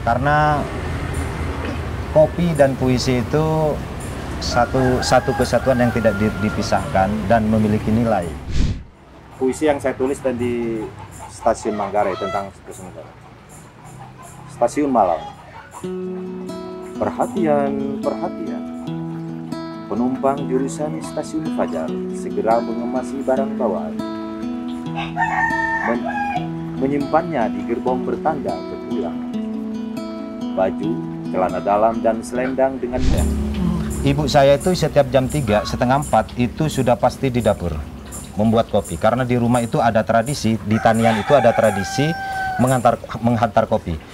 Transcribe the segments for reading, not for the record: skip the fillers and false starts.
Karena kopi dan puisi itu satu kesatuan yang tidak dipisahkan dan memiliki nilai. Puisi yang saya tulis dan di Stasiun Manggarai tentang Stasiun Manggarai. Stasiun Malang. Perhatian, perhatian. Penumpang jurusan Stasiun Fajar segera mengemasi barang bawaan. Menyimpannya di gerbong bertanda kepulangan. Baju, celana dalam, dan selendang dengan Ibu saya itu setiap jam 3:30 itu sudah pasti di dapur membuat kopi. Karena di rumah itu ada tradisi, di tanian itu ada tradisi menghantar kopi.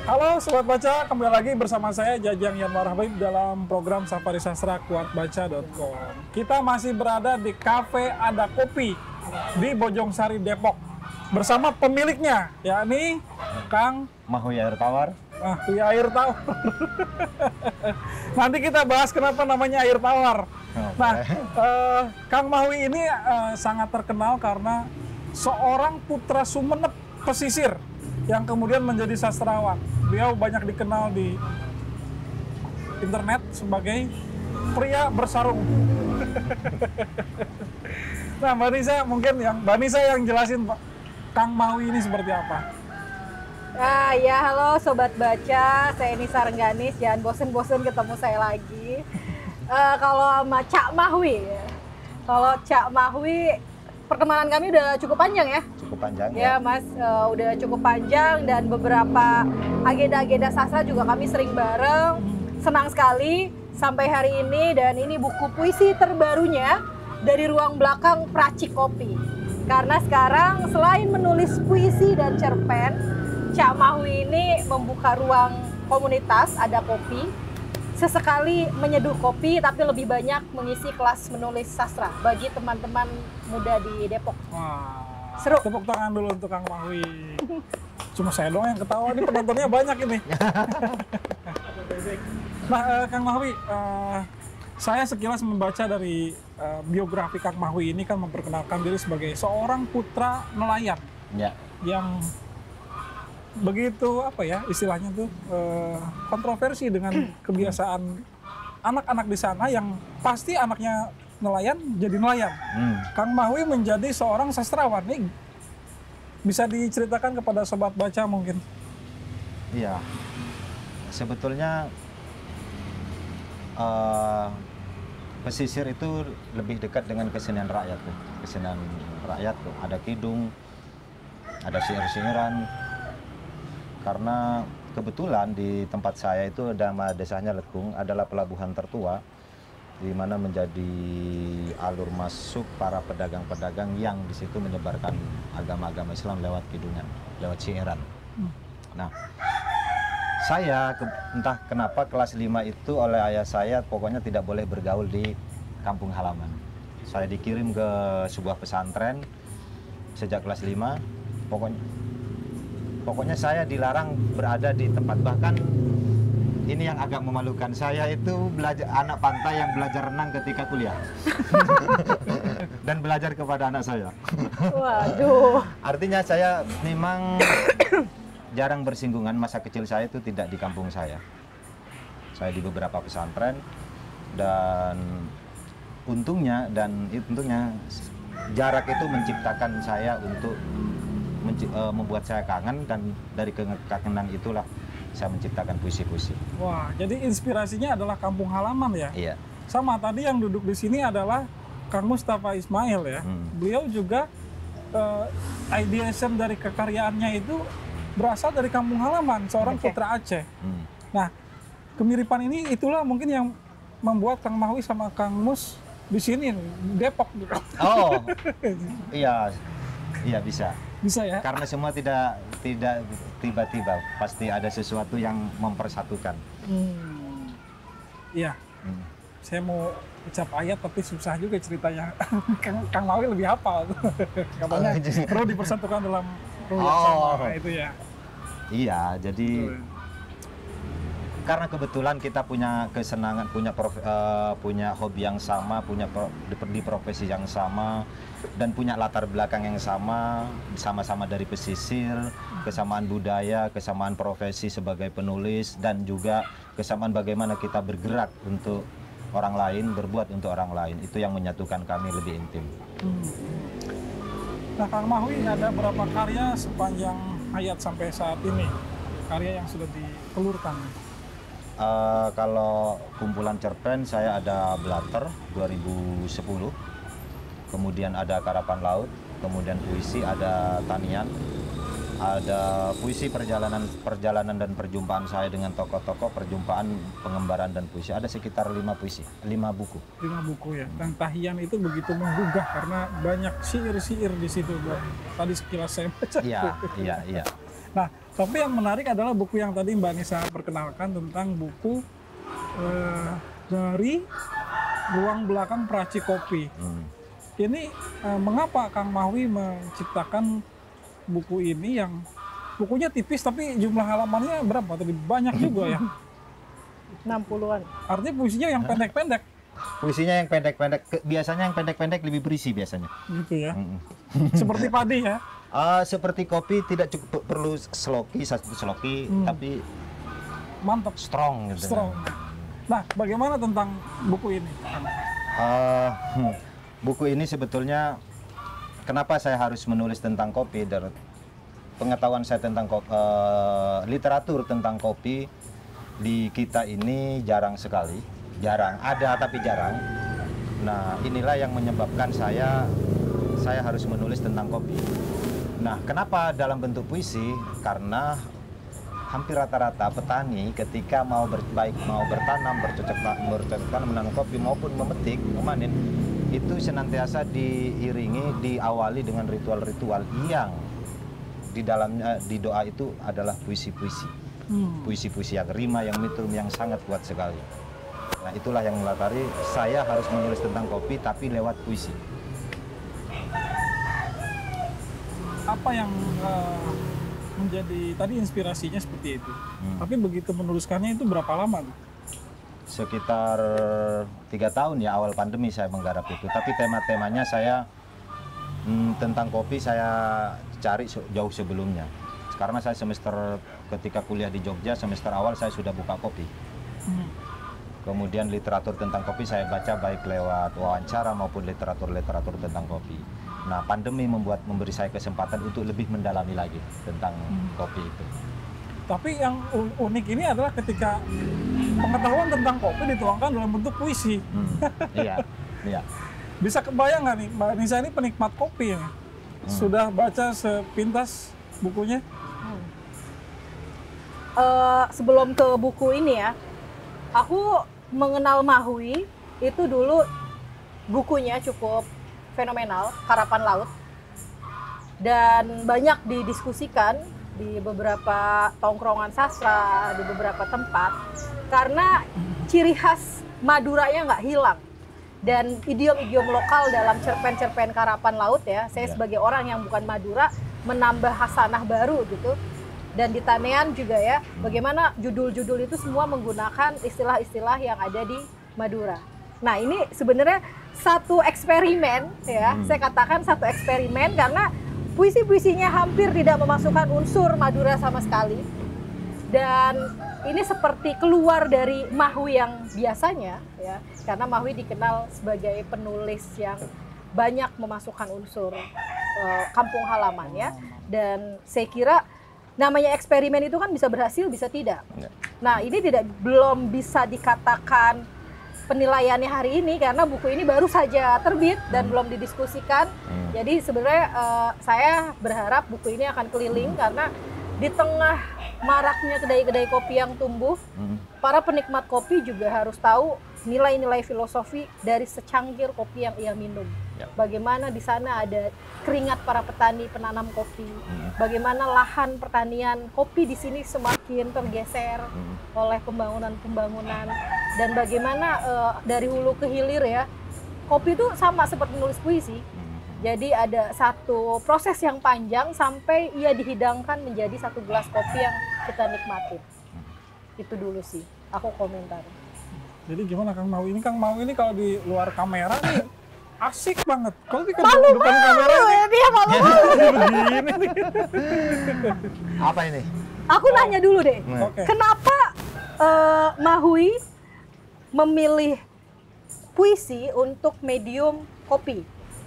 Halo Sobat Baca, kembali lagi bersama saya Jajang Yanwar Habib dalam program Safari Sastra kuatbaca.com. Kita masih berada di Cafe Ada Kopi di Bojongsari, Depok. Bersama pemiliknya, yakni Kang Mahui Air Tawar. Air Tawar. Nanti kita bahas kenapa namanya Air Tawar. Nah, Kang Mahui ini sangat terkenal karena seorang putra Sumeneb pesisir yang kemudian menjadi sastrawan. Beliau banyak dikenal di internet sebagai pria bersarung. Nah, Mbak Nisa mungkin yang jelasin Pak, Kang Mahui ini seperti apa? Ya halo Sobat Baca, saya Nisa Rengganis, jangan bosen-bosen ketemu saya lagi. Kalau sama Cak Mahui, pertemanan kami udah cukup panjang ya? Cukup panjang ya? Mas, udah cukup panjang dan beberapa agenda-agenda sastra juga kami sering bareng. Senang sekali sampai hari ini, dan ini buku puisi terbarunya dari ruang belakang Pracik Kopi. Karena sekarang selain menulis puisi dan cerpen, Cak Mahui ini membuka ruang komunitas Ada Kopi. Sesekali menyeduh kopi, tapi lebih banyak mengisi kelas menulis sastra bagi teman-teman muda di Depok. Wah, seru. Tepuk tangan dulu untuk Kang Mahui. Cuma saya doang yang ketawa, ini penontonnya banyak ini. Nah, Kang Mahui, saya sekilas membaca dari biografi Kang Mahui ini kan memperkenalkan diri sebagai seorang putra nelayan yang begitu istilahnya tuh kontroversi dengan kebiasaan anak-anak di sana yang pasti anaknya nelayan jadi nelayan. Kang Mahui menjadi seorang sastrawan nih, bisa diceritakan kepada Sobat Baca mungkin? Iya, sebetulnya pesisir itu lebih dekat dengan kesenian rakyat tuh. Kesenian rakyat tuh ada kidung, ada syair-syairan. Karena kebetulan di tempat saya itu nama desanya Lekung adalah pelabuhan tertua, di mana menjadi alur masuk para pedagang-pedagang yang di situ menyebarkan agama-agama Islam lewat kidungan, lewat syairan. Nah, saya entah kenapa kelas 5 itu oleh ayah saya pokoknya tidak boleh bergaul di kampung halaman. Saya dikirim ke sebuah pesantren sejak kelas 5, pokoknya saya dilarang berada di tempat. Bahkan ini yang agak memalukan, saya itu belajar anak pantai yang belajar renang ketika kuliah. Dan belajar kepada anak saya. Waduh. Artinya saya memang jarang bersinggungan, masa kecil saya itu tidak di kampung saya. Saya di beberapa pesantren, dan untungnya jarak itu menciptakan saya untuk membuat saya kangen, dan dari kekangenan itulah saya menciptakan puisi-puisi. Wah, jadi inspirasinya adalah kampung halaman ya? Iya. Sama tadi yang duduk di sini adalah Kang Mustafa Ismail ya. Beliau juga ideation dari kekaryaannya itu berasal dari kampung halaman, seorang putra Aceh. Nah, kemiripan ini itulah mungkin yang membuat Kang Mahui sama Kang Mus di sini Depok gitu. Oh, iya bisa. Bisa ya? Karena semua tidak tiba-tiba, pasti ada sesuatu yang mempersatukan. Iya. Saya mau ucap ayat tapi susah juga ceritanya. Kang Mawi lebih hafal. Katanya perlu dipersatukan dalam ruh yang sama itu ya. Iya, jadi karena kebetulan kita punya kesenangan, punya hobi yang sama, di profesi yang sama, dan punya latar belakang yang sama-sama dari pesisir, kesamaan budaya, kesamaan profesi sebagai penulis, dan juga kesamaan bagaimana kita bergerak untuk orang lain, berbuat untuk orang lain. Itu yang menyatukan kami lebih intim. Nah, Kang Mahwi ada berapa karya sepanjang hayat sampai saat ini? Karya yang sudah ditelurkan? Kalau kumpulan cerpen saya ada Blatter 2010, kemudian ada Karapan Laut, kemudian puisi ada Tanian, ada puisi perjalanan dan perjumpaan saya dengan tokoh-tokoh, perjumpaan, pengembaraan dan puisi. Ada sekitar 5 buku. 5 buku ya. Dan Tahian itu begitu menggugah karena banyak syair-syair di situ. Tadi sekilas saya baca. Iya. Nah, tapi yang menarik adalah buku yang tadi Mbak Nisa perkenalkan tentang buku dari Ruang Belakang Peraci Kopi. Ini mengapa Kang Mahwi menciptakan buku ini yang bukunya tipis tapi jumlah halamannya berapa? Tadi banyak juga ya. 60-an. Artinya puisinya yang pendek-pendek. Puisinya yang pendek-pendek. Biasanya yang pendek-pendek lebih berisi biasanya. Gitu ya. Seperti padi ya. Seperti kopi tidak cukup perlu satu sloki, tapi mantap, strong gitu. Strong. Nah, bagaimana tentang buku ini? Buku ini sebetulnya kenapa saya harus menulis tentang kopi? Dan pengetahuan saya tentang literatur tentang kopi di kita ini jarang sekali, ada tapi jarang. Nah, inilah yang menyebabkan saya harus menulis tentang kopi. Nah, kenapa dalam bentuk puisi? Karena hampir rata-rata petani ketika mau bertanam, bercocok tanam, menanam kopi maupun memetik, memanen, itu senantiasa diawali dengan ritual-ritual yang di dalamnya, di doa itu adalah puisi-puisi. Puisi-puisi yang rima, yang metrum, yang sangat kuat sekali. Nah, itulah yang melatari saya harus menulis tentang kopi tapi lewat puisi. Apa yang menjadi tadi inspirasinya seperti itu? Tapi begitu menuliskannya itu berapa lama? Sekitar 3 tahun ya, awal pandemi saya menggarap itu. Tapi tema-temanya saya tentang kopi saya cari jauh sebelumnya. Karena saya ketika kuliah di Jogja, semester awal saya sudah buka kopi. Kemudian literatur tentang kopi saya baca baik lewat wawancara maupun literatur tentang kopi. Nah, pandemi memberi saya kesempatan untuk lebih mendalami lagi tentang kopi itu. Tapi yang unik ini adalah ketika pengetahuan tentang kopi dituangkan dalam bentuk puisi. Iya. Bisa kebayang nggak nih, Mbak Nisa ini penikmat kopi ya? Sudah baca sepintas bukunya? Sebelum ke buku ini ya, aku mengenal Mahwi itu dulu bukunya cukup fenomenal, Karapan Laut, dan banyak didiskusikan di beberapa tongkrongan sastra, di beberapa tempat, karena ciri khas Maduranya nggak hilang, dan idiom-idiom lokal dalam cerpen-cerpen Karapan Laut ya, saya sebagai orang yang bukan Madura menambah hasanah baru gitu. Dan di Tanean juga ya, bagaimana judul-judul itu semua menggunakan istilah-istilah yang ada di Madura. Nah, ini sebenarnya satu eksperimen ya, saya katakan satu eksperimen karena puisi-puisinya hampir tidak memasukkan unsur Madura sama sekali. Dan ini seperti keluar dari Mahwi yang biasanya ya, karena Mahwi dikenal sebagai penulis yang banyak memasukkan unsur kampung halaman ya. Dan saya kira namanya eksperimen itu kan bisa berhasil, bisa tidak. Nah, ini belum bisa dikatakan penilaiannya hari ini karena buku ini baru saja terbit dan belum didiskusikan. Jadi sebenarnya saya berharap buku ini akan keliling karena di tengah maraknya kedai-kedai kopi yang tumbuh, para penikmat kopi juga harus tahu nilai-nilai filosofi dari secangkir kopi yang ia minum. Bagaimana di sana ada keringat para petani penanam kopi. Bagaimana lahan pertanian kopi di sini semakin tergeser oleh pembangunan-pembangunan. Dan bagaimana dari hulu ke hilir ya, kopi itu sama seperti nulis puisi. Jadi ada satu proses yang panjang sampai ia dihidangkan menjadi satu gelas kopi yang kita nikmatin. Itu dulu sih, aku komentar. Jadi gimana Kang Mawi ini? Kang Mawi ini kalau di luar kamera nih asik banget. Kalau di depan kamera ya, dia begini nih. Apa ini? Aku nanya dulu deh, kenapa Mahui memilih puisi untuk medium kopi?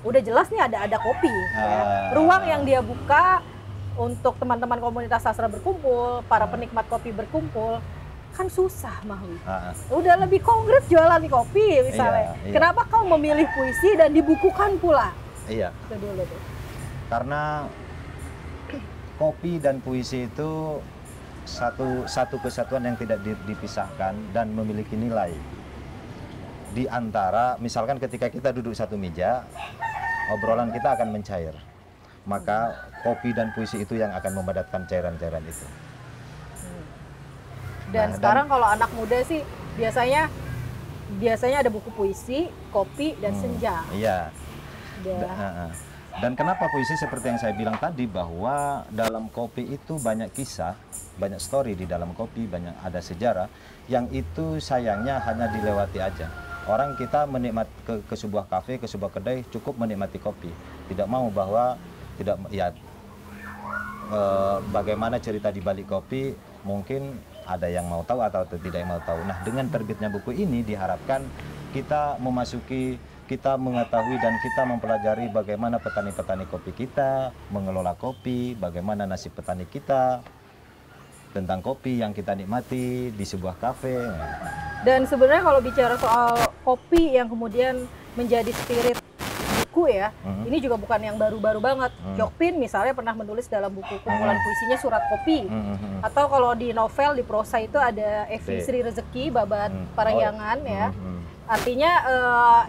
Udah jelas nih ada kopi, ya. Ruang yang dia buka untuk teman-teman komunitas sastra berkumpul, para penikmat kopi berkumpul, kan susah Mahui. Udah lebih konkret jualan di kopi misalnya. Iya. Kenapa kau memilih puisi dan dibukukan pula? Iya. Itu dulu tuh. Karena kopi dan puisi itu satu kesatuan yang tidak dipisahkan dan memiliki nilai. Di antara, misalkan ketika kita duduk satu meja, obrolan kita akan mencair. Maka kopi dan puisi itu yang akan memadatkan cairan-cairan itu. Dan sekarang kalau anak muda sih biasanya ada buku puisi, kopi, dan senja. Iya. Dan kenapa puisi seperti yang saya bilang tadi, bahwa dalam kopi itu banyak kisah, banyak story di dalam kopi, banyak ada sejarah, yang itu sayangnya hanya dilewati aja. Orang kita menikmati ke sebuah kafe, ke sebuah kedai, cukup menikmati kopi. Tidak mau bahwa bagaimana cerita di balik kopi, mungkin ada yang mau tahu atau tidak yang mau tahu. Nah, dengan terbitnya buku ini diharapkan kita kita mengetahui dan kita mempelajari bagaimana petani-petani kopi kita mengelola kopi, bagaimana nasib petani kita, tentang kopi yang kita nikmati di sebuah kafe. Dan sebenarnya kalau bicara soal kopi yang kemudian menjadi spirit buku ya, ini juga bukan yang baru-baru banget. Jokpin misalnya pernah menulis dalam buku kumpulan puisinya Surat Kopi. Atau kalau di novel, di prosa itu ada Evi Sri Rezeki, Babat Parahyangan ya. Artinya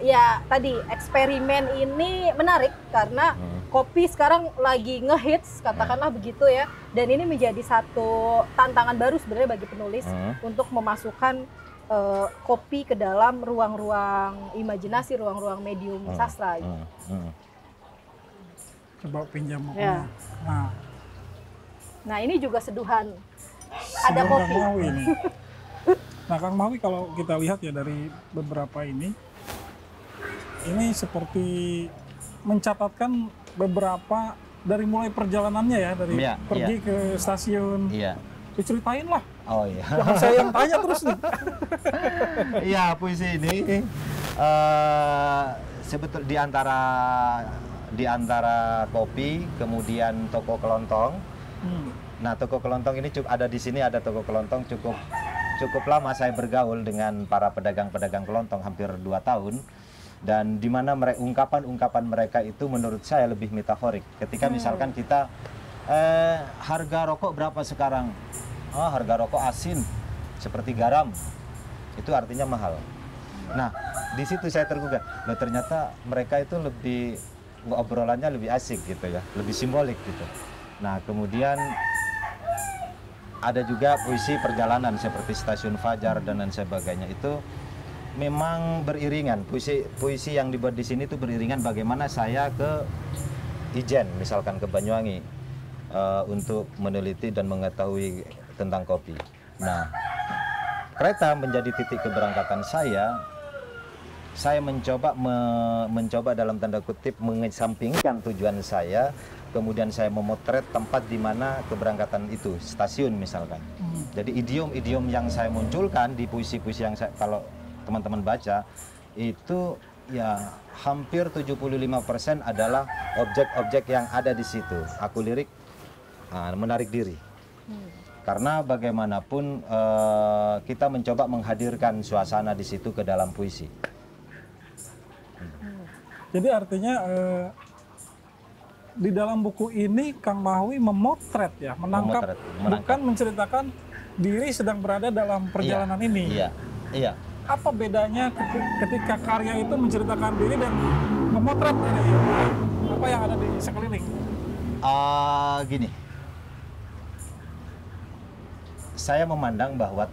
ya tadi eksperimen ini menarik karena kopi sekarang lagi ngehits, katakanlah begitu ya. Dan ini menjadi satu tantangan baru sebenarnya bagi penulis untuk memasukkan kopi ke dalam ruang-ruang imajinasi, ruang-ruang medium sastra. Coba pinjam bukunya. Ya. Nah ini juga seduhan. Ada kopi. Kang Mawi ini. Nah Kang Mawi kalau kita lihat ya dari beberapa ini seperti mencatatkan beberapa dari mulai perjalanannya ya, dari pergi ke stasiun. Diceritain lah. Oh iya. Jangan saya yang tanya terus nih. Iya, puisi ini sebetulnya di antara kopi, kemudian toko kelontong. Nah, toko kelontong ini ada di sini, ada toko kelontong cukup lama saya bergaul dengan para pedagang-pedagang kelontong, hampir 2 tahun. Dan di mana ungkapan-ungkapan mereka itu menurut saya lebih metaforik. Ketika misalkan kita harga rokok berapa sekarang? Oh, harga rokok asin seperti garam. Itu artinya mahal. Nah, di situ saya tergugah. Loh, ternyata mereka itu lebih obrolannya lebih asik gitu ya, lebih simbolik gitu. Nah, kemudian ada juga puisi perjalanan seperti Stasiun Fajar dan lain sebagainya. Itu memang beriringan. Puisi yang dibuat di sini itu beriringan bagaimana saya ke Ijen, misalkan ke Banyuwangi, untuk meneliti dan mengetahui tentang kopi. Nah, kereta menjadi titik keberangkatan saya. Saya mencoba dalam tanda kutip mengesampingkan tujuan saya, kemudian saya memotret tempat di mana keberangkatan itu, stasiun misalkan. Jadi idiom-idiom yang saya munculkan di puisi-puisi yang kalau teman-teman baca itu ya hampir 75% adalah objek-objek yang ada di situ. Aku lirik, menarik diri. Karena bagaimanapun kita mencoba menghadirkan suasana di situ ke dalam puisi. Jadi artinya di dalam buku ini Kang Mawi memotret ya, menangkap. Bukan menceritakan diri sedang berada dalam perjalanan ini. Iya. apa bedanya ketika karya itu menceritakan diri dan memotret dari apa yang ada di sekeliling? Gini, saya memandang bahwa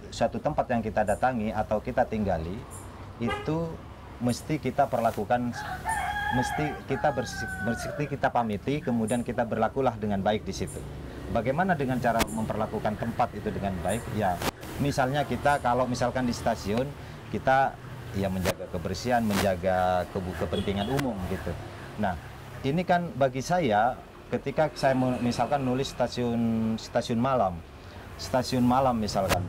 suatu tempat yang kita datangi atau kita tinggali itu mesti kita perlakukan, mesti kita pamiti, kemudian kita berlakulah dengan baik di situ. Bagaimana dengan cara memperlakukan tempat itu dengan baik? Ya, misalnya kita kalau misalkan di stasiun kita ya menjaga kebersihan, menjaga kepentingan umum gitu. Nah, ini kan bagi saya ketika saya misalkan nulis stasiun malam misalkan,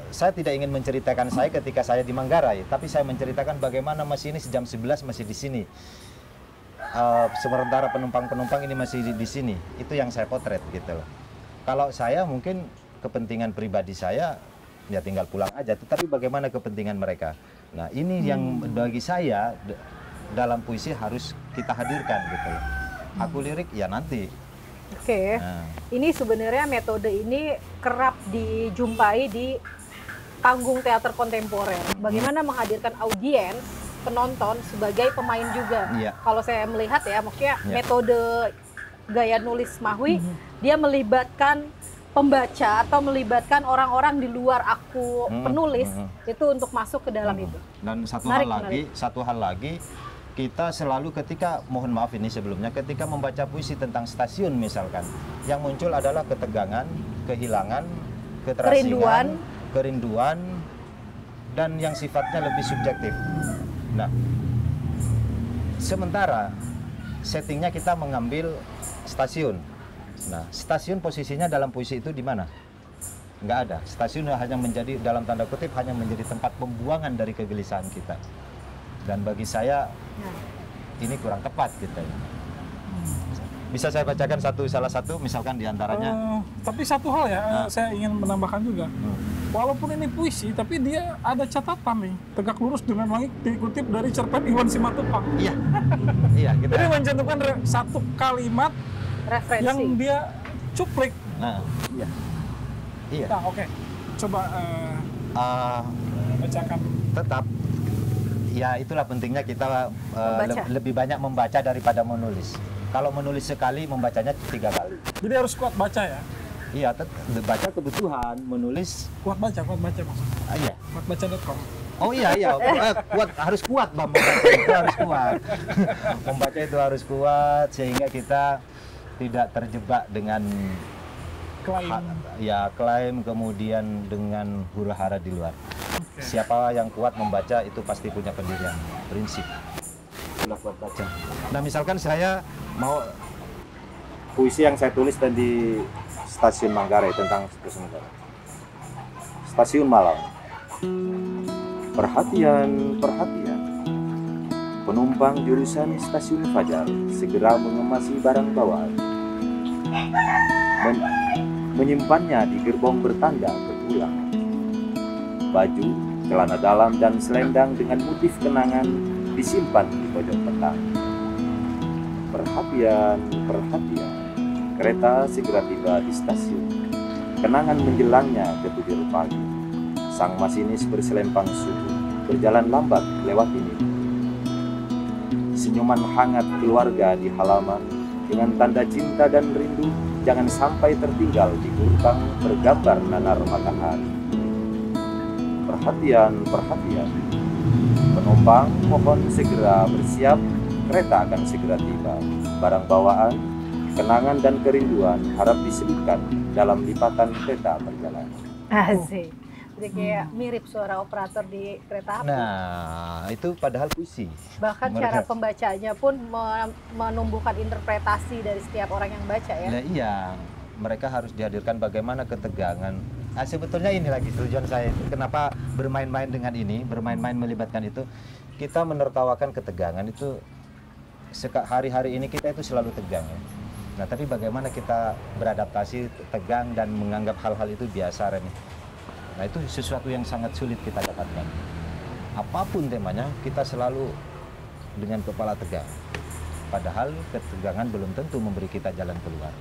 saya tidak ingin menceritakan saya ketika saya di Manggarai, tapi saya menceritakan bagaimana masinis jam 11 masih di sini. Sementara penumpang ini masih di sini, itu yang saya potret gitu loh. Kalau saya mungkin kepentingan pribadi saya ya tinggal pulang aja, tetapi bagaimana kepentingan mereka. Nah ini yang bagi saya dalam puisi harus kita hadirkan gitu loh. Aku lirik ya nanti. Oke. Nah. Ini sebenarnya metode ini kerap dijumpai di panggung teater kontemporer. Bagaimana menghadirkan audiens, penonton sebagai pemain juga. Iya. Kalau saya melihat ya, maksudnya metode gaya nulis Mahwi, dia melibatkan pembaca atau melibatkan orang-orang di luar aku penulis itu untuk masuk ke dalam itu. Dan satu hal lagi, kita selalu ketika, mohon maaf ini sebelumnya, ketika membaca puisi tentang stasiun misalkan, yang muncul adalah ketegangan, kehilangan, keterasingan, kerinduan, dan yang sifatnya lebih subjektif. Nah, sementara settingnya kita mengambil stasiun. Nah, stasiun posisinya dalam puisi itu di mana? Nggak ada. Stasiun hanya menjadi, dalam tanda kutip, hanya menjadi tempat pembuangan dari kegelisahan kita. Dan bagi saya, ini kurang tepat gitu. Bisa saya bacakan salah satu, misalkan diantaranya. Tapi satu hal ya, saya ingin menambahkan juga. Walaupun ini puisi, tapi dia ada catatan nih. Tegak lurus dengan langit dikutip dari cerpen Iwan Simatupang. Iya. Iya. Jadi mencantumkan satu kalimat referensi yang dia cuplik. Nah, iya. Iya. Nah, oke. Coba bacakan. Tetap. Ya itulah pentingnya kita lebih banyak membaca daripada menulis. Kalau menulis sekali, membacanya 3 kali. Jadi harus kuat baca ya? Iya, baca kebutuhan, menulis. Kuat baca maksudnya? Iya. Kuatbaca.com. Oh iya, harus kuat Bang, membaca itu harus kuat. Membaca itu harus kuat sehingga kita tidak terjebak dengan klaim kemudian dengan huru-hara di luar. Okay. Siapa yang kuat membaca itu pasti punya pendirian, prinsip. Itulah kuat baca. Nah, misalkan saya mau puisi yang saya tulis di stasiun Manggarai tentang stasiun Manggarai. Stasiun malam. Perhatian, perhatian. Penumpang jurusan stasiun Fajar segera mengemasi barang bawaan. Menyimpannya di gerbong bertanda berulang. Baju, celana dalam, dan selendang dengan motif kenangan disimpan di pojok petang. Perhatian, perhatian. Kereta segera tiba di stasiun. Kenangan menjelangnya ke 7 pagi. Sang masinis berselempang suhu, berjalan lambat lewat ini. Senyuman hangat keluarga di halaman, dengan tanda cinta dan rindu, jangan sampai tertinggal di gerbang bergambar nanar matahari. Perhatian, perhatian. Penumpang mohon segera bersiap, kereta akan segera tiba. Barang bawaan, kenangan dan kerinduan harap diselipkan dalam lipatan kereta perjalanan. Asik. Jadi kayak mirip suara operator di kereta api. Nah, itu padahal puisi. Bahkan cara pembacanya pun menumbuhkan interpretasi dari setiap orang yang baca ya. Nah, iya, mereka harus dihadirkan bagaimana ketegangan. Nah, sebetulnya ini lagi tujuan saya. Kenapa bermain-main dengan ini, bermain-main melibatkan itu. Kita menertawakan ketegangan itu. Hari-hari ini kita itu selalu tegang ya. Nah, tapi bagaimana kita beradaptasi tegang dan menganggap hal-hal itu biasa, Reni. Nah, itu sesuatu yang sangat sulit kita dapatkan. Apapun temanya, kita selalu dengan kepala tegang. Padahal ketegangan belum tentu memberi kita jalan keluar.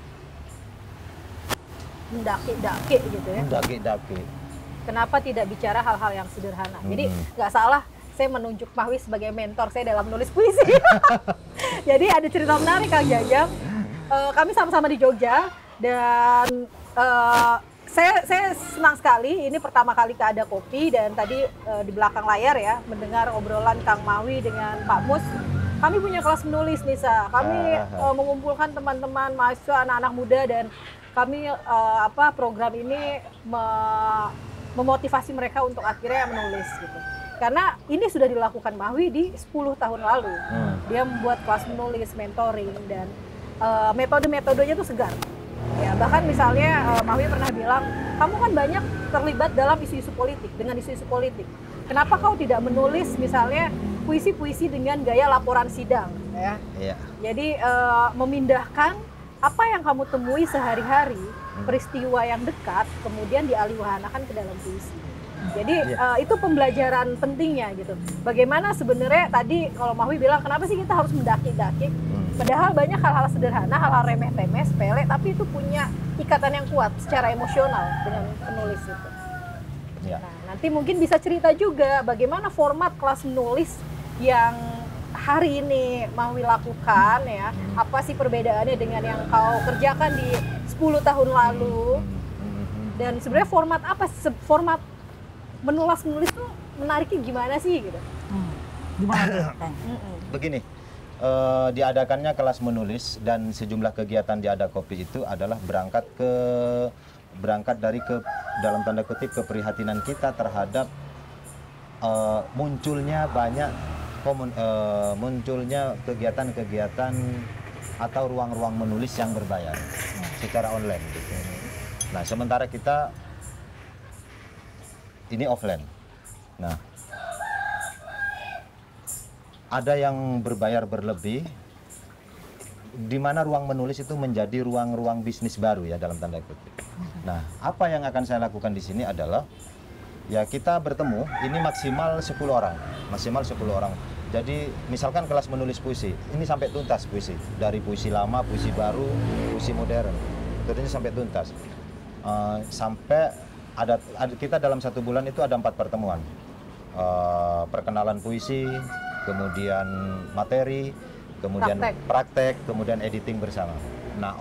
mendaki-daki gitu ya. Mendaki-daki. Kenapa tidak bicara hal-hal yang sederhana? Jadi nggak salah saya menunjuk Mahwi sebagai mentor saya dalam menulis puisi. Jadi ada cerita menarik Kang Jajang. Kami sama-sama di Jogja dan saya senang sekali. Ini pertama kali ada kopi dan tadi di belakang layar ya mendengar obrolan Kang Mahwi dengan Pak Mus. Kami punya kelas menulis nih Sa. Kami mengumpulkan teman-teman mahasiswa anak-anak muda dan kami program ini memotivasi mereka untuk akhirnya menulis gitu. Karena ini sudah dilakukan Mahwi di 10 tahun lalu. Dia membuat kelas menulis, mentoring dan metode-metodenya tuh segar. Ya, bahkan misalnya Mahwi pernah bilang, kamu kan banyak terlibat dalam isu-isu politik, dengan isu-isu politik. Kenapa kau tidak menulis misalnya puisi-puisi dengan gaya laporan sidang ya? Iya. Jadi memindahkan apa yang kamu temui sehari-hari, peristiwa yang dekat, kemudian dialihwahanakan ke dalam puisi. Jadi itu pembelajaran pentingnya gitu. Bagaimana sebenarnya tadi kalau Mahwi bilang kenapa sih kita harus mendaki-daki? Padahal banyak hal-hal sederhana, hal-hal remeh-temeh, sepele, tapi itu punya ikatan yang kuat secara emosional dengan penulis itu. Nah, nanti mungkin bisa cerita juga bagaimana format kelas menulis yang hari ini Mahwi lakukan ya. Apa sih perbedaannya dengan yang kau kerjakan di 10 tahun lalu? Dan sebenarnya format apa? Format menulis tuh menariknya gimana sih gitu? Gimana Kang? Begini, diadakannya kelas menulis dan sejumlah kegiatan di Ada Kopi itu adalah berangkat dari dalam tanda kutip keprihatinan kita terhadap munculnya kegiatan-kegiatan atau ruang-ruang menulis yang berbayar secara online gitu. Nah, sementara kita ini offline. Nah, ada yang berbayar berlebih, di mana ruang menulis itu menjadi ruang-ruang bisnis baru ya dalam tanda kutip. Nah, apa yang akan saya lakukan di sini adalah ya kita bertemu, ini maksimal 10 orang. Jadi misalkan kelas menulis puisi, ini sampai tuntas puisi. Dari puisi lama, puisi baru, puisi modern. Tentunya sampai tuntas. Sampai kita dalam 1 bulan itu ada 4 pertemuan. Perkenalan puisi, kemudian materi, kemudian praktek, kemudian editing bersama. Nah,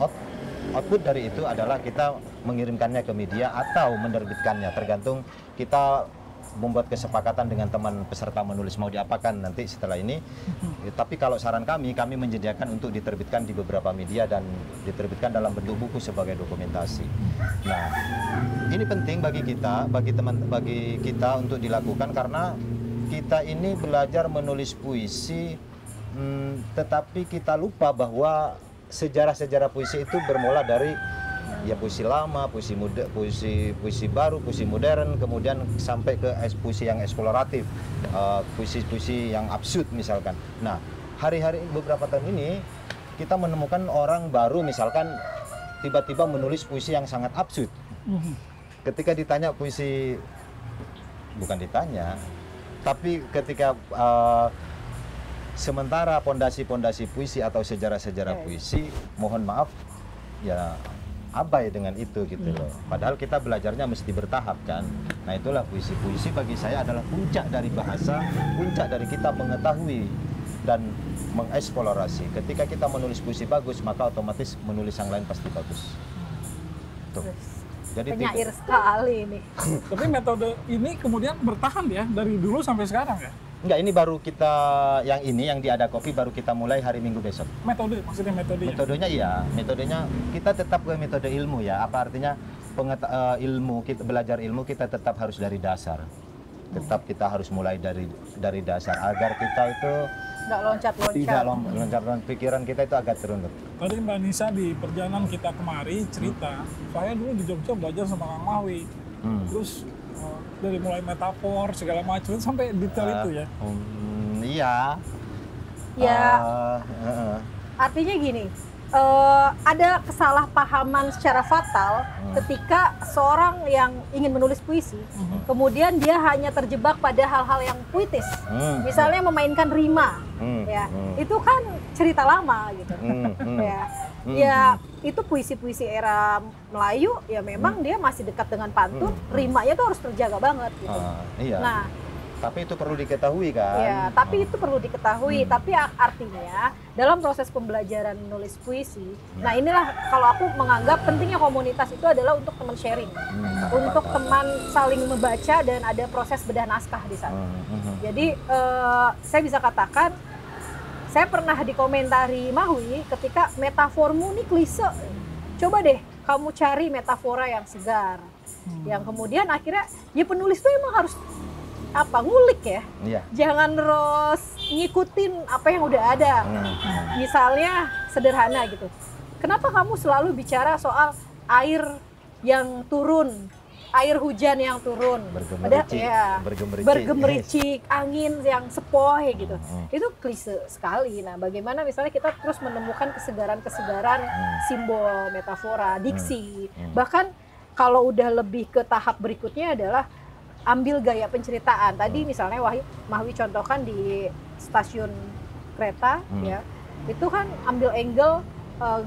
output dari itu adalah kita mengirimkannya ke media atau menerbitkannya, tergantung kita membuat kesepakatan dengan teman peserta menulis mau diapakan nanti setelah ini. Tapi kalau saran kami menyediakan untuk diterbitkan di beberapa media dan diterbitkan dalam bentuk buku sebagai dokumentasi. Nah, ini penting bagi kita untuk dilakukan karena kita ini belajar menulis puisi, tetapi kita lupa bahwa sejarah-sejarah puisi itu bermula dari ya puisi lama, puisi muda, puisi baru, puisi modern, kemudian sampai ke puisi yang eksploratif, puisi-puisi yang absurd misalkan. Nah, hari-hari beberapa tahun ini kita menemukan orang baru misalkan tiba-tiba menulis puisi yang sangat absurd. Ketika ditanya puisi, bukan ditanya, tapi ketika sementara pondasi-pondasi puisi atau sejarah-sejarah puisi, mohon maaf, ya abai dengan itu gitu loh. Padahal kita belajarnya mesti bertahap kan. Nah, itulah puisi bagi saya adalah puncak dari bahasa, puncak dari kita mengetahui dan mengeksplorasi. Ketika kita menulis puisi bagus, maka otomatis menulis yang lain pasti bagus. Tuh. Jadi penyair sekali ini. Tapi metode ini kemudian bertahan ya dari dulu sampai sekarang ya? Enggak, ini baru kita yang di Ada Kopi baru kita mulai hari Minggu besok. Maksudnya metodenya? Metodenya iya, metodenya kita tetap ke metode ilmu ya. Apa artinya kita belajar ilmu kita tetap harus dari dasar. Tetap kita harus mulai dari dasar agar kita itu nggak loncat-loncat. Tidak loncat-loncat, pikiran kita itu agak terunduk. Tadi Mbak Nisa di perjalanan kita kemari cerita, saya dulu di Jogja belajar sama Kang Mahwi. Terus dari mulai metafor segala macam sampai detail itu ya. Iya. Ya. Artinya gini, ada kesalahpahaman secara fatal ketika seorang yang ingin menulis puisi, kemudian dia hanya terjebak pada hal-hal yang puitis, misalnya memainkan rima, ya, itu kan cerita lama gitu, ya itu puisi-puisi era Melayu ya memang dia masih dekat dengan pantun, rimanya tuh harus terjaga banget gitu. Iya. Nah, tapi itu perlu diketahui kan? Iya, tapi itu perlu diketahui. Tapi artinya dalam proses pembelajaran menulis puisi, nah inilah kalau aku menganggap pentingnya komunitas itu adalah untuk teman sharing, untuk teman saling membaca dan ada proses bedah naskah di sana. Jadi saya bisa katakan, saya pernah dikomentari Mahwi ketika metaformu ini klise. Coba deh kamu cari metafora yang segar, yang kemudian akhirnya ya penulis tuh emang harus ngulik ya. Iya. Jangan terus ngikutin apa yang udah ada. Misalnya sederhana gitu. Kenapa kamu selalu bicara soal air yang turun, air hujan yang turun, bergemericik, angin yang sepoi gitu. Itu klise sekali. Nah, bagaimana misalnya kita terus menemukan kesegaran-kesegaran simbol, metafora, diksi. Bahkan kalau udah lebih ke tahap berikutnya adalah ambil gaya penceritaan. Tadi misalnya Mahwi contohkan di stasiun kereta ya. Itu kan ambil angle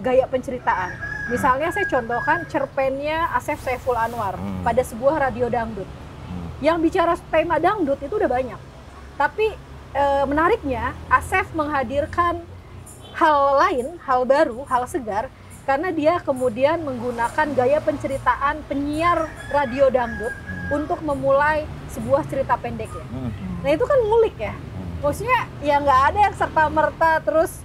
gaya penceritaan. Misalnya saya contohkan cerpennya Asef Saiful Anwar pada sebuah radio dangdut. Yang bicara tema dangdut itu udah banyak. Tapi menariknya Asef menghadirkan hal lain, hal baru, hal segar karena dia kemudian menggunakan gaya penceritaan penyiar radio dangdut untuk memulai sebuah cerita pendek ya. Nah itu kan ngulik ya. Maksudnya ya nggak ada yang serta-merta terus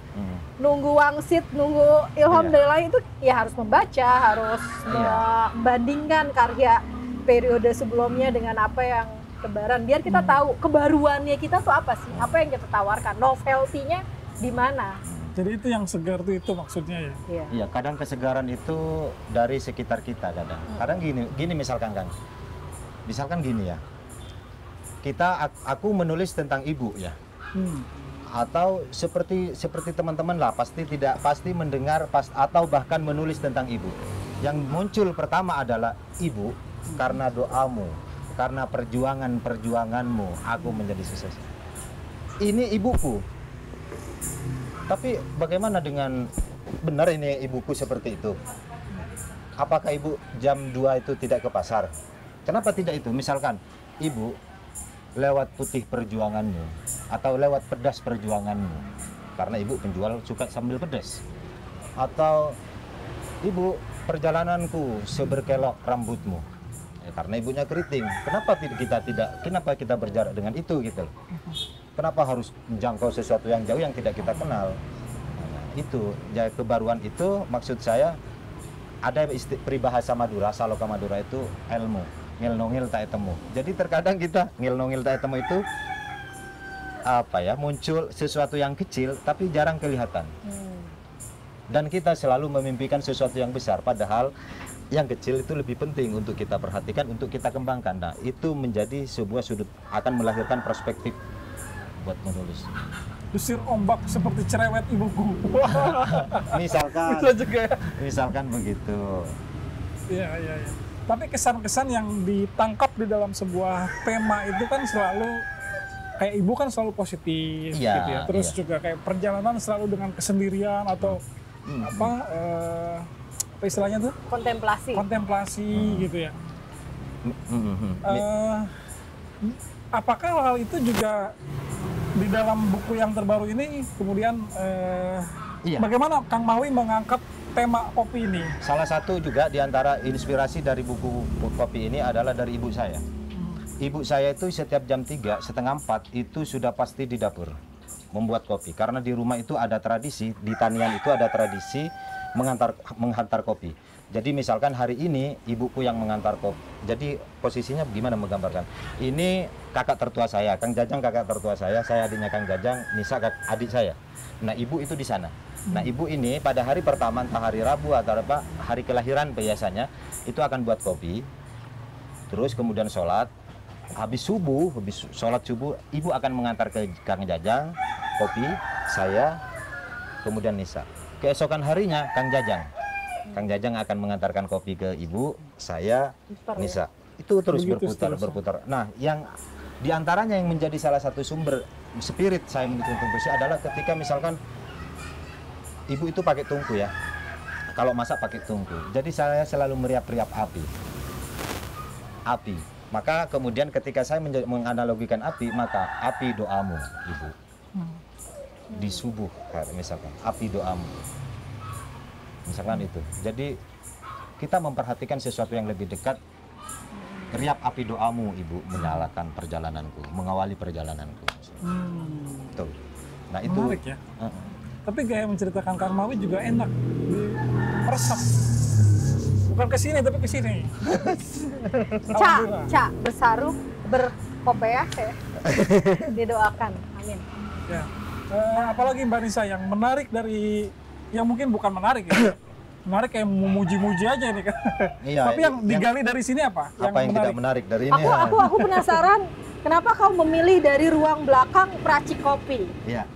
nunggu wangsit, nunggu ilham dari lain. Itu ya harus membaca, harus membandingkan karya periode sebelumnya dengan apa yang kebaran. Biar kita tahu kebaruannya kita tuh apa sih, apa yang kita tawarkan, novelty-nya di mana. Jadi itu yang segar tuh itu maksudnya ya? Iya, kadang kesegaran itu dari sekitar kita kadang. Kadang gini misalkan Kang. Misalkan gini ya, aku menulis tentang ibu ya, atau seperti teman-teman lah pasti mendengar atau bahkan menulis tentang ibu. Yang muncul pertama adalah ibu, karena doamu, karena perjuanganmu, aku menjadi sukses. Ini ibuku. Tapi bagaimana dengan benar ini ibuku seperti itu? Apakah ibu jam 2 itu tidak ke pasar? Kenapa tidak itu? Misalkan, ibu lewat putih perjuanganmu atau lewat pedas perjuanganmu. Karena ibu penjual suka sambil pedas. Atau ibu perjalananku seberkelok rambutmu. Ya, karena ibunya keriting. Kenapa kita berjarak dengan itu gitu loh. Kenapa harus menjangkau sesuatu yang jauh yang tidak kita kenal? Nah, itu jadi kebaruan itu maksud saya ada peribahasa Madura, Saloka Madura itu ilmu. Ngil-nongil tak temu. Jadi terkadang kita ngil-nongil tak temu itu muncul sesuatu yang kecil tapi jarang kelihatan. Dan kita selalu memimpikan sesuatu yang besar padahal yang kecil itu lebih penting untuk kita perhatikan, untuk kita kembangkan. Nah, itu menjadi sebuah sudut akan melahirkan perspektif buat menulis. Desir ombak seperti cerewet ibuku. Misalkan begitu. Iya. Tapi kesan-kesan yang ditangkap di dalam sebuah tema itu kan selalu kayak ibu kan selalu positif gitu ya. Terus juga kayak perjalanan selalu dengan kesendirian atau apa istilahnya tuh? Kontemplasi gitu ya. Apakah hal itu juga di dalam buku yang terbaru ini kemudian bagaimana Kang Mahwi mengangkat tema kopi ini? Salah satu juga di antara inspirasi dari buku kopi ini adalah dari ibu saya. Ibu saya itu setiap jam 3:30 itu sudah pasti di dapur membuat kopi. Karena di rumah itu ada tradisi, di tanian itu ada tradisi menghantar kopi. Jadi misalkan hari ini ibuku yang mengantar kopi. Jadi posisinya gimana menggambarkan? Ini kakak tertua saya, Kang Jajang kakak tertua saya adiknya Kang Jajang, Nisa adik saya. Nah, ibu itu di sana. Nah, ibu ini pada hari pertama, entah hari Rabu atau apa, hari kelahiran biasanya, itu akan buat kopi. Terus kemudian sholat. Habis sholat subuh, ibu akan mengantar ke Kang Jajang, kopi, saya, kemudian Nisa. Keesokan harinya, Kang Jajang akan mengantarkan kopi ke ibu, saya, Nisa. Itu terus berputar. Nah, yang diantaranya yang menjadi salah satu sumber spirit saya menulis bersih adalah ketika misalkan ibu itu pakai tungku ya. Kalau masak pakai tungku. Jadi saya selalu meriap-riap api. Maka kemudian ketika saya menganalogikan api, maka api doamu, Ibu. Di subuh, misalkan, api doamu. Misalkan itu. Jadi kita memperhatikan sesuatu yang lebih dekat. Riap api doamu, Ibu, menyalakan perjalananku, mengawali perjalananku. Betul. Nah itu. Menarik ya. Tapi gaya menceritakan Kang Mawi juga enak, meresap. Bukan ke sini tapi ke sini. Ca bersaruh berkopiah ya. Didoakan. Amin. Ya. Apalagi Mbak Nisa yang menarik dari, yang mungkin bukan menarik ya. Menarik kayak memuji-muji aja nih kan. Iya, tapi yang digali dari sini apa? Apa yang tidak menarik dari ini? Aku penasaran, kenapa kau memilih dari ruang belakang peracik kopi? Iya.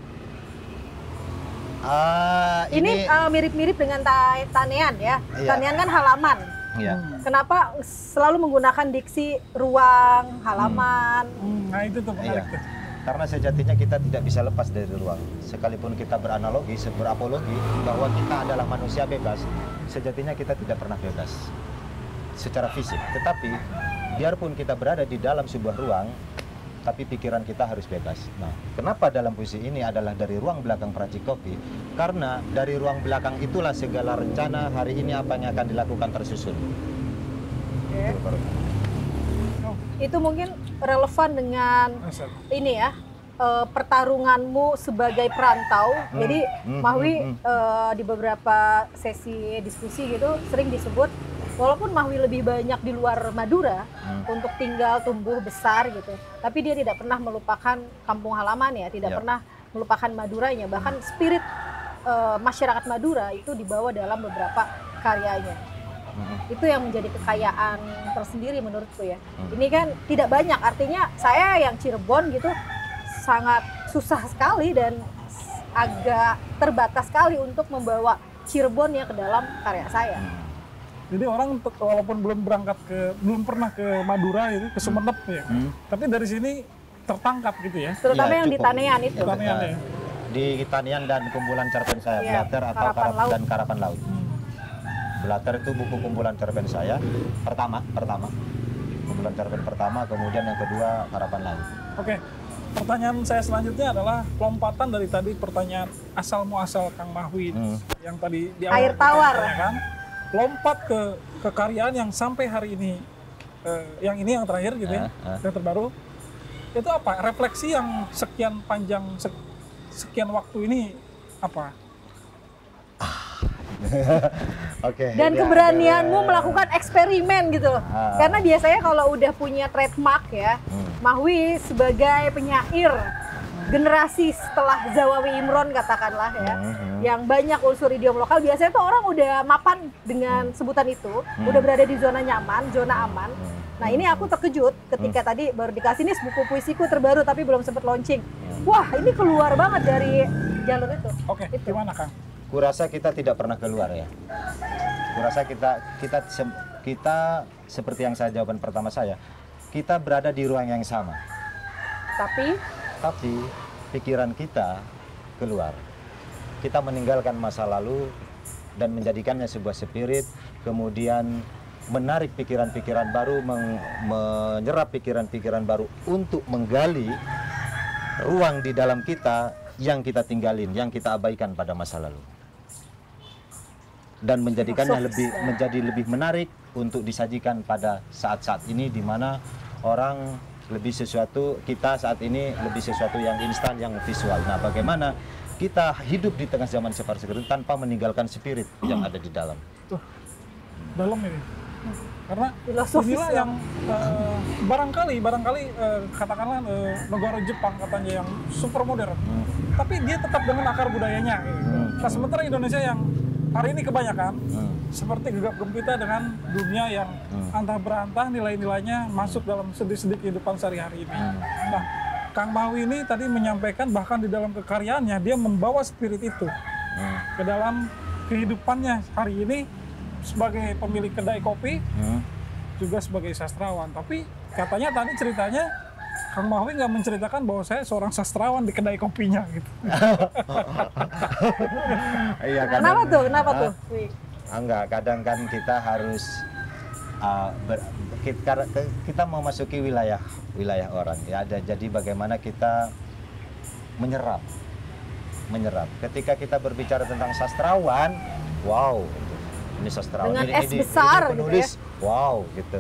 Ini mirip-mirip dengan Tanean ya. Iya. Tanean kan halaman. Iya. Kenapa selalu menggunakan diksi ruang, halaman? Nah itu tuh menarik tuh. Karena sejatinya kita tidak bisa lepas dari ruang. Sekalipun kita beranalogi, berapologi bahwa kita adalah manusia bebas, sejatinya kita tidak pernah bebas secara fisik. Tetapi biarpun kita berada di dalam sebuah ruang, tapi pikiran kita harus bebas. Nah, kenapa dalam puisi ini adalah dari ruang belakang peracik kopi? Karena dari ruang belakang itulah segala rencana hari ini apa yang akan dilakukan tersusun. Itu mungkin relevan dengan ini ya, pertarunganmu sebagai perantau. Jadi Mahwi di beberapa sesi diskusi gitu sering disebut, walaupun Mahwi lebih banyak di luar Madura untuk tinggal tumbuh besar gitu, tapi dia tidak pernah melupakan kampung halaman ya, tidak pernah melupakan Maduranya, bahkan spirit masyarakat Madura itu dibawa dalam beberapa karyanya. Itu yang menjadi kekayaan tersendiri menurutku ya. Ini kan tidak banyak, artinya saya yang Cirebon gitu sangat susah sekali dan agak terbatas sekali untuk membawa Cirebon ya ke dalam karya saya. Jadi orang walaupun belum pernah ke Madura itu, ke Sumenep ya, tapi dari sini tertangkap gitu ya. Terutama ya, yang di Tanean itu. Tanean ya. Di Tanean dan kumpulan cerpen saya, Blatter atau dan Karapan Laut. Blatter itu buku kumpulan cerpen saya pertama kumpulan cerpen pertama, kemudian yang kedua Karapan Laut. Oke, pertanyaan saya selanjutnya adalah lompatan dari tadi pertanyaan asal muasal Kang Mahwi yang tadi di awal air tawar kan, lompat ke kekaryaan yang sampai hari ini, yang ini yang terakhir gitu ya, yang terbaru itu apa? Refleksi yang sekian panjang sekian waktu ini apa? Dan keberanianmu melakukan eksperimen gitu loh. Karena biasanya kalau udah punya trademark ya, Mahwi sebagai penyair generasi setelah Zawawi Imron katakanlah ya, yang banyak unsur idiom lokal, biasanya tuh orang udah mapan dengan sebutan itu, udah berada di zona nyaman, zona aman. Nah ini aku terkejut ketika tadi baru dikasih nih buku puisiku terbaru tapi belum sempat launching. Wah ini keluar banget dari jalur itu. Oke, gimana Kang? Kurasa kita tidak pernah keluar ya. Kurasa kita seperti yang saya jawaban pertama saya, kita berada di ruang yang sama. Tapi pikiran kita keluar. Kita meninggalkan masa lalu dan menjadikannya sebuah spirit, kemudian menarik pikiran-pikiran baru, menyerap pikiran-pikiran baru untuk menggali ruang di dalam kita yang kita tinggalin, yang kita abaikan pada masa lalu. Dan menjadikannya menjadi lebih menarik untuk disajikan pada saat-saat ini di mana orang kita saat ini lebih sesuatu yang instan, yang visual. Nah, bagaimana kita hidup di tengah zaman seperti itu tanpa meninggalkan spirit yang ada di dalam. Tuh, dalam ini. Karena inilah yang barangkali katakanlah negara Jepang katanya yang super modern, tapi dia tetap dengan akar budayanya. Nah, sementara Indonesia yang hari ini kebanyakan seperti gegap gempita dengan dunia yang antah berantah, nilai-nilainya masuk dalam sedik-sedik kehidupan sehari-hari ini. Nah, Kang Mahwi ini tadi menyampaikan bahkan di dalam kekaryaannya dia membawa spirit itu ke dalam kehidupannya hari ini sebagai pemilik kedai kopi, juga sebagai sastrawan. Tapi katanya tadi ceritanya Kang Mahwi nggak menceritakan bahwa saya seorang sastrawan di kedai kopinya gitu. Iya, Kenapa tuh? Enggak, kadang kan kita harus kita mau masuki wilayah orang ya. Jadi bagaimana kita menyerap. Ketika kita berbicara tentang sastrawan, wow, ini sastrawan, dengan ini besar penulis, gitu ya? wow, gitu.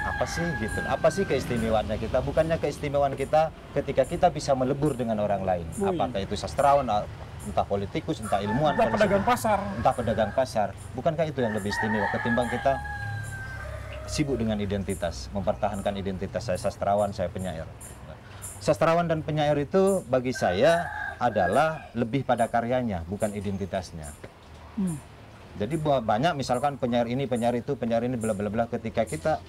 Apa sih gitu? Apa sih keistimewaannya kita? Bukannya keistimewaan kita ketika kita bisa melebur dengan orang lain. Apakah itu sastrawan, entah politikus, entah ilmuwan, entah pedagang pasar. Bukankah itu yang lebih istimewa ketimbang kita sibuk dengan identitas, mempertahankan identitas saya sastrawan, saya penyair. Sastrawan dan penyair itu bagi saya adalah lebih pada karyanya, bukan identitasnya. Jadi banyak misalkan penyair ini, penyair itu, penyair ini, bla bla bla. Ketika kita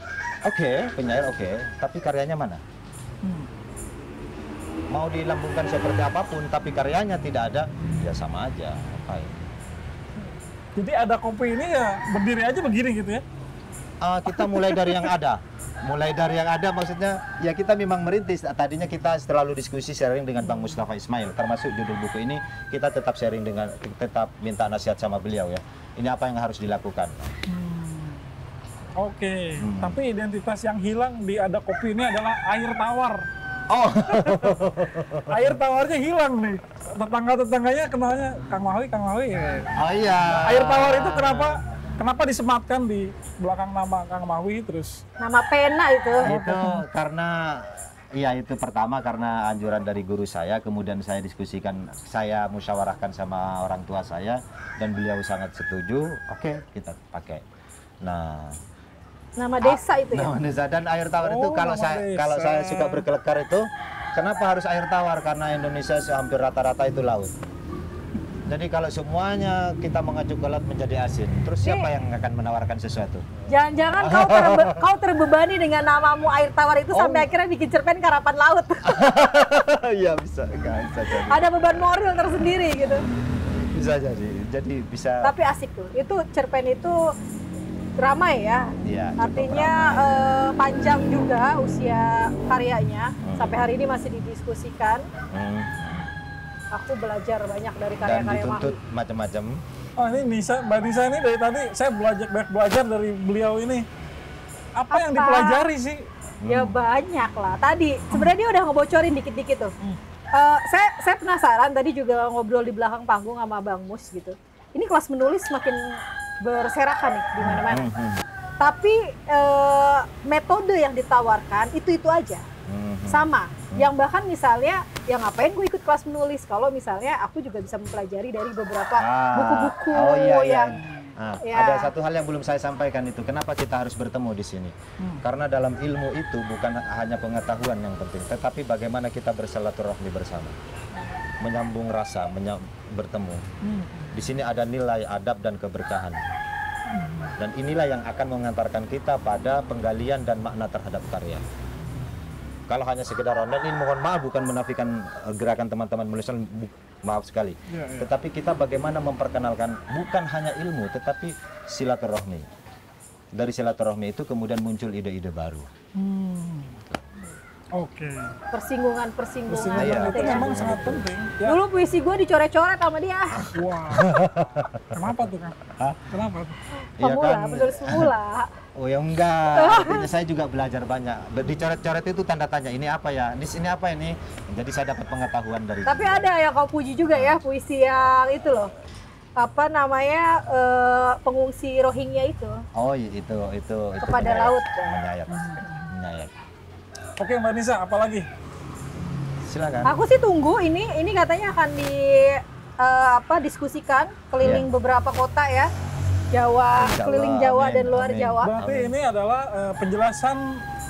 penyair tapi karyanya mana? Mau dilambungkan seperti apapun, tapi karyanya tidak ada, ya sama aja. Ngapain? Jadi ada kopi ini ya berdiri aja begini gitu ya? Kita mulai dari yang ada. Maksudnya ya kita memang merintis. Tadinya kita selalu diskusi sharing dengan Bang Mustafa Ismail, termasuk judul buku ini kita tetap sharing tetap minta nasihat sama beliau ya. Ini apa yang harus dilakukan. Oke. Tapi identitas yang hilang di Ada Kopi ini adalah air tawar. Oh. Air tawarnya hilang nih. Tetangga-tetangganya kenalnya Kang Mahwi. Oh iya. Air tawar itu kenapa disematkan di belakang nama Kang Mahwi terus? Nama pena itu. Itu karena itu pertama karena anjuran dari guru saya, kemudian saya diskusikan, saya musyawarahkan sama orang tua saya dan beliau sangat setuju. Oke, kita pakai. Nah, nama desa itu ya? Nama desa. Dan air tawar itu kalau saya suka berkelakar itu, kenapa harus air tawar? Karena Indonesia hampir rata-rata itu laut. Jadi kalau semuanya kita mengacu ke laut menjadi asin, terus siapa yang akan menawarkan sesuatu? Jangan-jangan kau terbebani dengan namamu air tawar itu sampai akhirnya bikin cerpen Karapan Laut. Iya bisa jadi. Ada beban moral tersendiri gitu. Bisa jadi bisa. Tapi asik tuh, itu cerpen itu ramai ya. Iya. Artinya panjang juga usia karyanya, sampai hari ini masih didiskusikan. Aku belajar banyak dari karya-karya dan dituntut macam-macam. Oh ini Mbak Nisa ini dari tadi saya belajar dari beliau ini. Apa yang dipelajari sih? Ya banyak lah. Tadi sebenarnya dia udah ngebocorin dikit-dikit tuh. Saya penasaran, tadi juga ngobrol di belakang panggung sama Bang Mus gitu. Ini kelas menulis makin berserakan nih di mana-mana. Tapi metode yang ditawarkan itu aja. Sama. Yang bahkan misalnya, ya ngapain gue ikut kelas menulis kalau misalnya aku juga bisa mempelajari dari beberapa buku-buku yang ada satu hal yang belum saya sampaikan itu, kenapa kita harus bertemu di sini? Karena dalam ilmu itu bukan hanya pengetahuan yang penting, tetapi bagaimana kita bersilaturahmi bersama, menyambung rasa, bertemu. Di sini ada nilai adab dan keberkahan, dan inilah yang akan mengantarkan kita pada penggalian dan makna terhadap karya. Kalau hanya sekedar online, ini mohon maaf bukan menafikan gerakan teman-teman menulisan, maaf sekali. Tetapi kita bagaimana memperkenalkan bukan hanya ilmu, tetapi silaturahmi. Dari silaturahmi itu kemudian muncul ide-ide baru. Oke. Persinggungan itu memang sangat penting. Ya. Dulu puisi gue dicoret-coret sama dia. Wah. Kenapa tuh Kang? Kenapa tuh? Penulis pemula. Oh ya enggak, artinya saya juga belajar banyak. Dicoret-coret itu tanda tanya, ini apa ya? Di sini apa ini? Jadi saya dapat pengetahuan dari. Tapi ada yang kau puji juga ya, puisi yang itu loh. Apa namanya, pengungsi Rohingya itu. Oh itu kepada laut. Menyayat. Oke Mbak Nisa, apa lagi? Silakan. Aku sih tunggu ini katanya akan diskusikan keliling beberapa kota ya. Jawa, keliling Jawa dan luar Jawa. Berarti ini adalah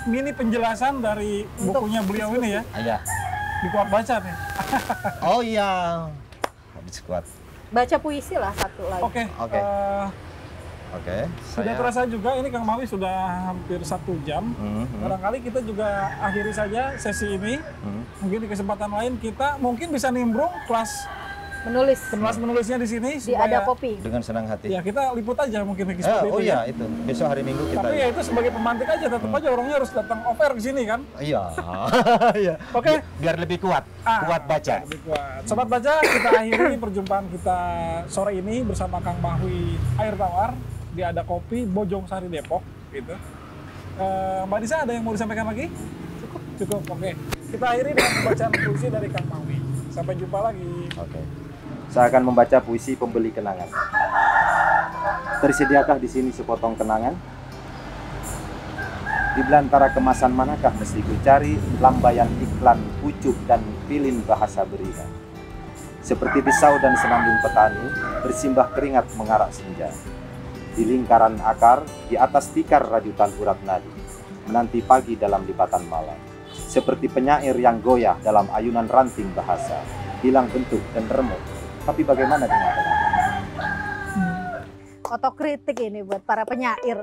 mini penjelasan dari bukunya beliau ini ya? Iya. Di Kuat Baca nih. Oh iya. Habis kuat. Baca puisi lah satu lagi. Oke. Sudah terasa juga ini Kang Mahwi sudah hampir 1 jam. Barangkali kita juga akhiri saja sesi ini. Mungkin di kesempatan lain kita mungkin bisa nimbrung kelas Menulisnya di sini di Ada Kopi. Dengan senang hati. Ya, kita liput aja mungkin seperti itu. Oh iya, itu. Besok hari Minggu kita. Tapi ya itu sebagai pemantik aja, tetap aja orangnya harus datang over ke sini kan? Iya. Iya. Oke. Biar lebih kuat. Kuat baca. Lebih kuat. Sobat baca, kita akhiri perjumpaan kita sore ini bersama Kang Mahwi Air Tawar di Ada Kopi Bojong Sari Depok gitu. Mbak Disa ada yang mau disampaikan lagi? Cukup. Oke. Kita akhiri dengan pembacaan puisi dari Kang Mahwi. Sampai jumpa lagi. Oke. Saya akan membaca puisi Pembeli Kenangan. Tersediakah di sini sepotong kenangan? Di belantara kemasan manakah mesti ku cari lambaian iklan, pucuk dan pilin bahasa beriman. Seperti pisau dan senandung petani, bersimbah keringat mengarak senja. Di lingkaran akar, di atas tikar rajutan urat nadi, menanti pagi dalam lipatan malam. Seperti penyair yang goyah dalam ayunan ranting bahasa, hilang bentuk dan remuk. Tapi bagaimana dengan kenangan? Otokritik ini buat para penyair.